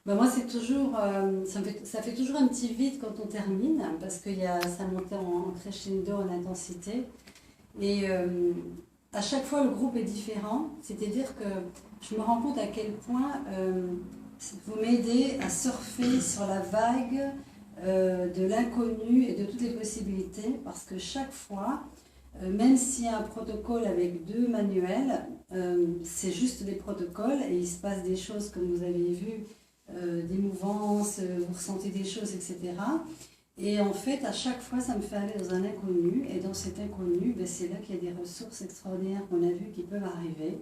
Ben moi, c'est toujours, ça fait toujours un petit vide quand on termine, parce que ça montait en crescendo, en intensité. Et à chaque fois, le groupe est différent. C'est-à-dire que je me rends compte à quel point vous m'aidez à surfer sur la vague de l'inconnu et de toutes les possibilités, parce que chaque fois, même s'il y a un protocole avec 2 manuels, c'est juste des protocoles et il se passe des choses comme vous avez vu, des mouvances, vous ressentez des choses, etc. Et en fait, à chaque fois, ça me fait aller dans un inconnu. Et dans cet inconnu, ben, c'est là qu'il y a des ressources extraordinaires qu'on a vues qui peuvent arriver.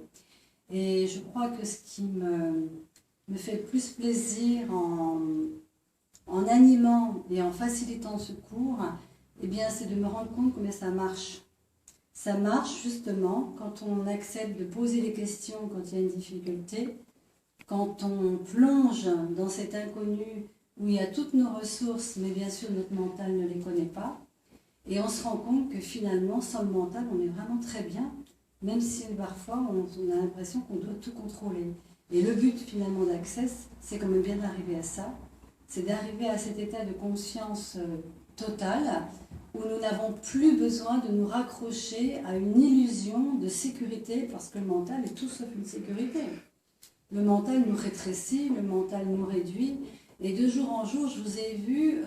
Et je crois que ce qui me fait le plus plaisir en animant et en facilitant ce cours, eh bien, c'est de me rendre compte combien ça marche. Ça marche justement quand on accepte de poser les questions quand il y a une difficulté, quand on plonge dans cet inconnu où il y a toutes nos ressources, mais bien sûr notre mental ne les connaît pas, et on se rend compte que finalement, sans le mental, on est vraiment très bien, même si parfois on a l'impression qu'on doit tout contrôler. Et le but finalement d'Access, c'est quand même bien d'arriver à ça, c'est d'arriver à cet état de conscience totale, où nous n'avons plus besoin de nous raccrocher à une illusion de sécurité, parce que le mental est tout sauf une sécurité. Le mental nous rétrécit, le mental nous réduit, et de jour en jour, je vous ai vu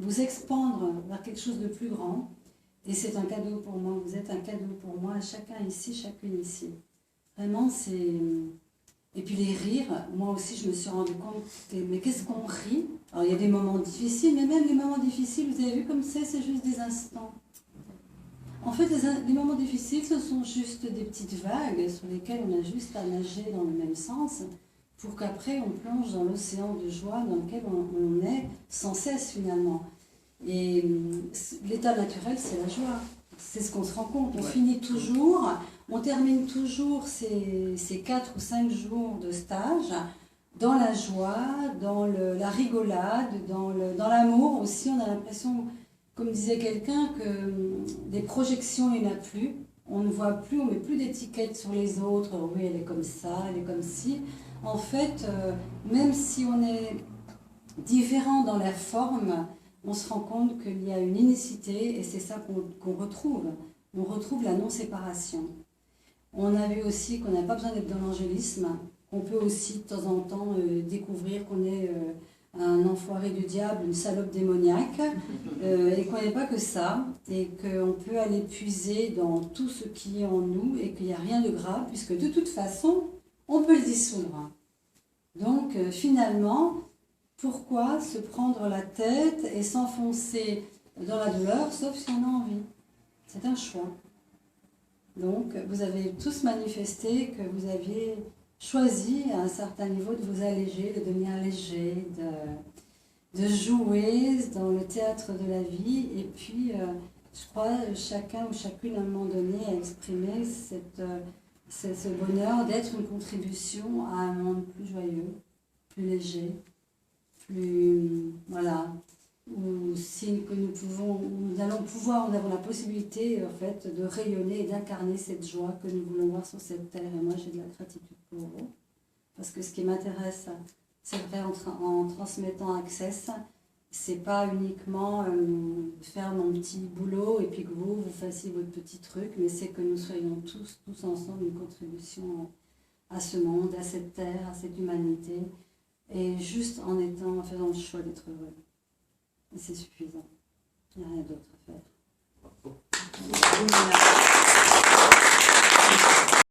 vous expandre vers quelque chose de plus grand, et c'est un cadeau pour moi, vous êtes un cadeau pour moi, chacun ici, chacune ici. Vraiment, c'est... Et puis les rires, moi aussi je me suis rendu compte, mais qu'est-ce qu'on rit? Alors il y a des moments difficiles, mais même les moments difficiles, vous avez vu comme c'est juste des instants. En fait, les moments difficiles, ce sont juste des petites vagues sur lesquelles on a juste à nager dans le même sens, pour qu'après on plonge dans l'océan de joie dans lequel on est sans cesse finalement. Et l'état naturel, c'est la joie. C'est ce qu'on se rend compte. On finit toujours, on termine toujours ces 4 ou 5 jours de stage dans la joie, dans la rigolade, dans l'amour aussi. On a l'impression, comme disait quelqu'un, que des projections, il n'y en a plus. On ne voit plus, on ne met plus d'étiquettes sur les autres. Oui, elle est comme ça, elle est comme ci. En fait, même si on est différent dans la forme, on se rend compte qu'il y a une unicité et c'est ça qu'on retrouve. On retrouve la non-séparation. On a vu aussi qu'on n'a pas besoin d'être dans l'angélisme, qu'on peut aussi de temps en temps découvrir qu'on est un enfoiré du diable, une salope démoniaque, et qu'on n'est pas que ça, et qu'on peut aller puiser dans tout ce qui est en nous et qu'il n'y a rien de grave, puisque de toute façon, on peut le dissoudre. Donc finalement, pourquoi se prendre la tête et s'enfoncer dans la douleur, sauf si on a envie? C'est un choix. Donc, vous avez tous manifesté que vous aviez choisi à un certain niveau de vous alléger, de devenir léger, de jouer dans le théâtre de la vie. Et puis, je crois, chacun ou chacune à un moment donné a exprimé ce bonheur d'être une contribution à un monde plus joyeux, plus léger, plus, voilà, où si que nous avons la possibilité en fait de rayonner et d'incarner cette joie que nous voulons voir sur cette terre. Et moi j'ai de la gratitude pour vous, parce que ce qui m'intéresse, c'est vrai, en transmettant Access, c'est pas uniquement faire mon petit boulot et puis que vous fassiez votre petit truc, mais c'est que nous soyons tous ensemble une contribution à ce monde, à cette terre, à cette humanité, et juste en faisant le choix d'être heureux. Et c'est suffisant. Il n'y a rien d'autre à faire.